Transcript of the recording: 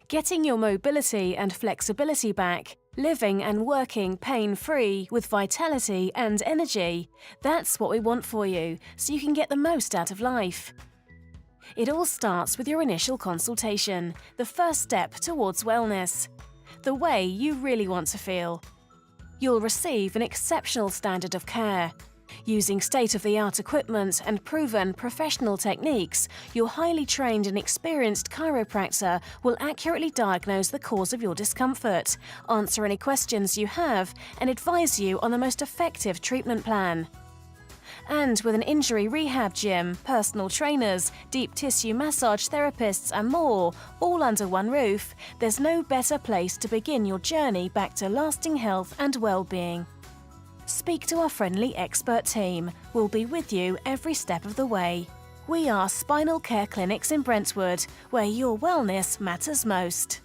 Getting your mobility and flexibility back, living and working pain-free with vitality and energy. That's what we want for you, so you can get the most out of life. It all starts with your initial consultation, the first step towards wellness. The way you really want to feel. You'll receive an exceptional standard of care. Using state-of-the-art equipment and proven professional techniques, your highly trained and experienced chiropractor will accurately diagnose the cause of your discomfort, answer any questions you have, and advise you on the most effective treatment plan. And with an injury rehab gym, personal trainers, deep tissue massage therapists and more, all under one roof, there's no better place to begin your journey back to lasting health and well-being. Speak to our friendly expert team. We'll be with you every step of the way. We are Spinal Care Clinics in Brentwood, where your wellness matters most.